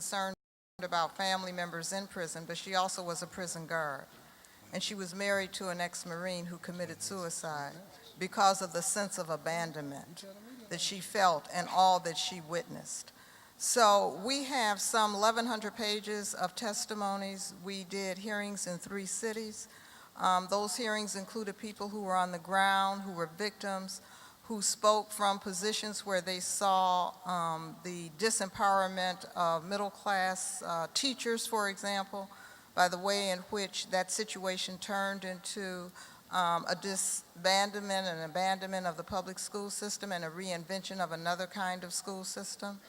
concerned about family members in prison, but she also was a prison guard. And she was married to an ex-Marine who committed suicide because of the sense of abandonment that she felt and all that she witnessed. So we have some 1,100 pages of testimonies. We did hearings in 3 cities. Those hearings included people who were on the ground, who were victims, who spoke from positions where they saw the disempowerment of middle-class teachers, for example, by the way in which that situation turned into a disbandment and abandonment of the public school system and a reinvention of another kind of school system.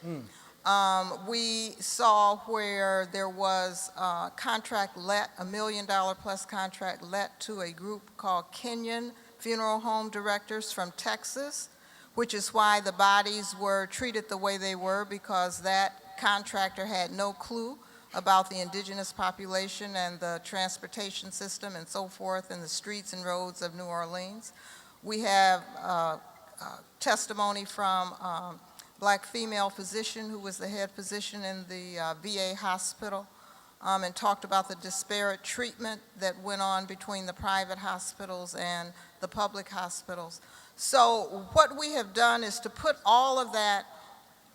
We saw where there was a contract let, $1 million plus contract let to a group called Kenyan Funeral Home Directors from Texas, which is why the bodies were treated the way they were, because that contractor had no clue about the indigenous population and the transportation system and so forth in the streets and roads of New Orleans. We have testimony from black female physician who was the head physician in the VA hospital and talked about the disparate treatment that went on between the private hospitals and the public hospitals. So what we have done is to put all of that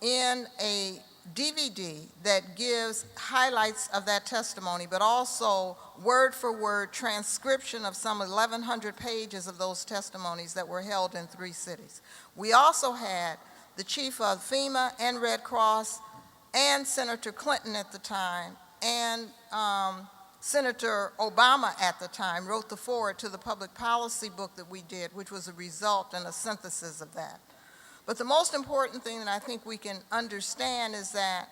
in a DVD that gives highlights of that testimony, but also word for word transcription of some 1,100 pages of those testimonies that were held in 3 cities. We also had the chief of FEMA and Red Cross and Senator Clinton at the time and Senator Obama at the time wrote the foreword to the public policy book that we did, which was a result and a synthesis of that. But the most important thing that I think we can understand is that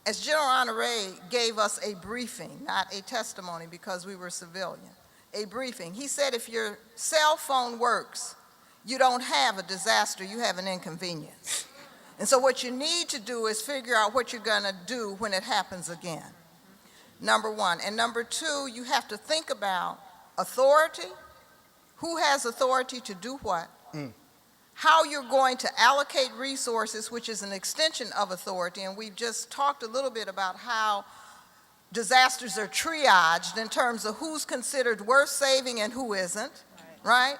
as General Honore gave us a briefing, not a testimony because we were civilian, a briefing, he said if your cell phone works, you don't have a disaster, you have an inconvenience. And so what you need to do is figure out what you're gonna do when it happens again, number one. And number two, you have to think about authority, who has authority to do what, how you're going to allocate resources, which is an extension of authority, and we've just talked a little bit about how disasters are triaged in terms of who's considered worth saving and who isn't, right?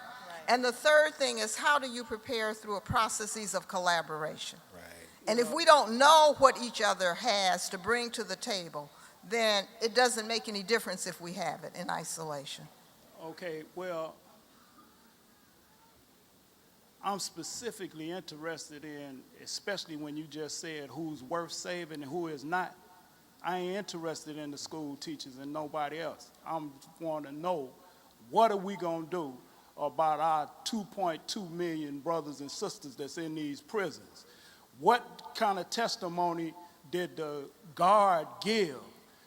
And the third thing is how do you prepare through a processes of collaboration? Right. And if we don't know what each other has to bring to the table, then it doesn't make any difference if we have it in isolation. Okay, well, I'm specifically interested in, especially when you just said who's worth saving and who is not. I ain't interested in the school teachers and nobody else. I want to know, what are we going to do about our 2.2 million brothers and sisters that's in these prisons? What kind of testimony did the guard give?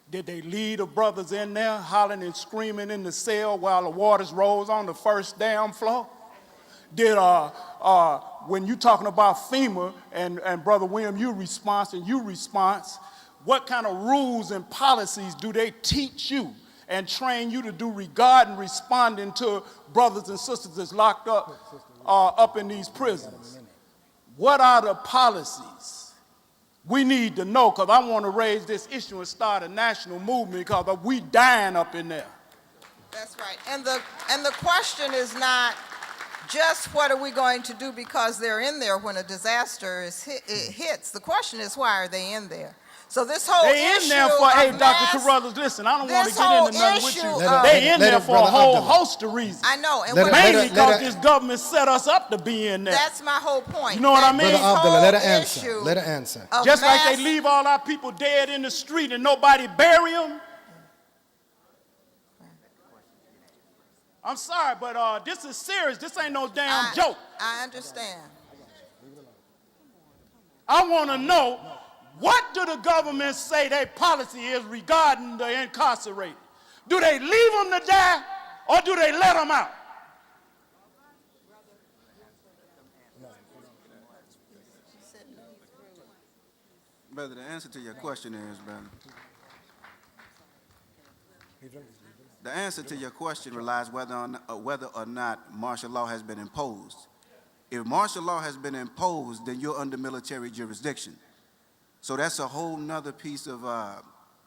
Did they lead the brothers in there hollering and screaming in the cell while the waters rose on the first damn floor? Did, when you talking about FEMA and Brother William, you response, what kind of rules and policies do they teach you and train you to do regarding responding to brothers and sisters that's locked up in these prisons? What are the policies? We need to know, because I want to raise this issue and start a national movement, because we dying up in there. That's right. And the question is not just what are we going to do because they're in there when a disaster hits. The question is, why are they in there? So this whole they issue in there for, hey, mass, Dr. Carruthers, listen, I don't want to get into nothing with you. They in there for a whole host of reasons. I know. And mainly because this government set us up to be in there. That's my whole point. You know what I mean? Brother Abdullah, let her answer. Let her answer. Just like they leave all our people dead in the street and nobody bury them. I'm sorry, but this is serious. This ain't no damn joke. I understand. I want to know, what do the government say their policy is regarding the incarcerated? Do they leave them to die, or do they let them out? Brother, the answer to your question is, brother, the answer to your question relies whether or not martial law has been imposed. If martial law has been imposed, then you're under military jurisdiction. So that's a whole nother piece of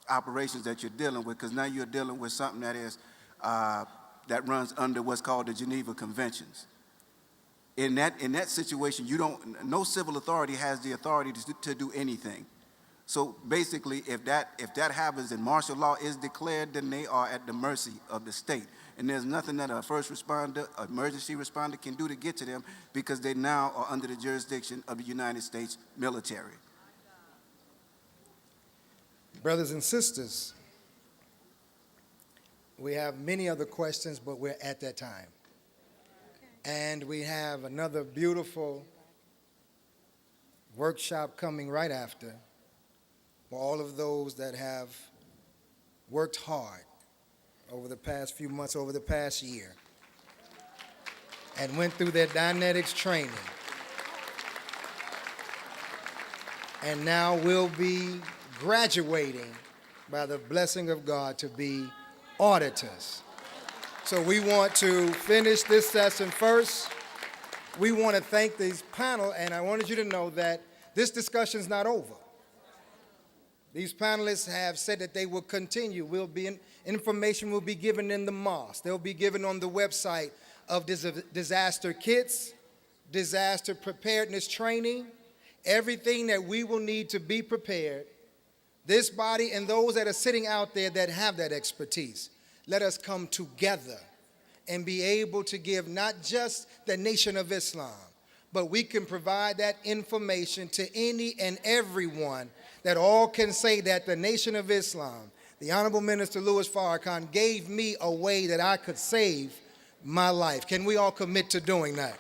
operations that you're dealing with, because now you're dealing with something that is that runs under what's called the Geneva Conventions. In that situation, no civil authority has the authority to do anything. So basically, if that happens and martial law is declared, then they are at the mercy of the state. And there's nothing that a first responder, emergency responder can do to get to them, because they now are under the jurisdiction of the United States military. Brothers and sisters, we have many other questions, but we're at that time. And we have another beautiful workshop coming right after for all of those that have worked hard over the past few months, over the past year, and went through their dynetics training. And now will be graduating by the blessing of God to be auditors. So we want to finish this session first. We want to thank this panel, and I wanted you to know that this discussion is not over. These panelists have said that they will continue. Information will be given in the mosque. They'll be given on the website of disaster kits, disaster preparedness training, everything that we will need to be prepared. This body and those that are sitting out there that have that expertise, let us come together and be able to give not just the Nation of Islam, but we can provide that information to any and everyone that all can say that the Nation of Islam, the Honorable Minister Louis Farrakhan, gave me a way that I could save my life. Can we all commit to doing that?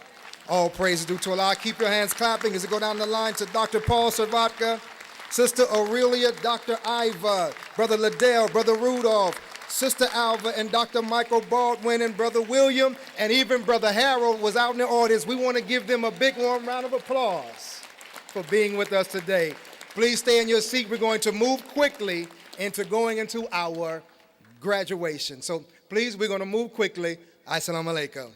All praise due to Allah. Keep your hands clapping as we go down the line to Dr. Paul Servatka, Sister Aurelia, Dr. Iva, Brother Liddell, Brother Rudolph, Sister Alva, and Dr. Michael Baldwin, and Brother William, and even Brother Harold was out in the audience. We want to give them a big warm round of applause for being with us today. Please stay in your seat. We're going to move quickly into going into our graduation. So please, we're going to move quickly. Assalamu alaikum.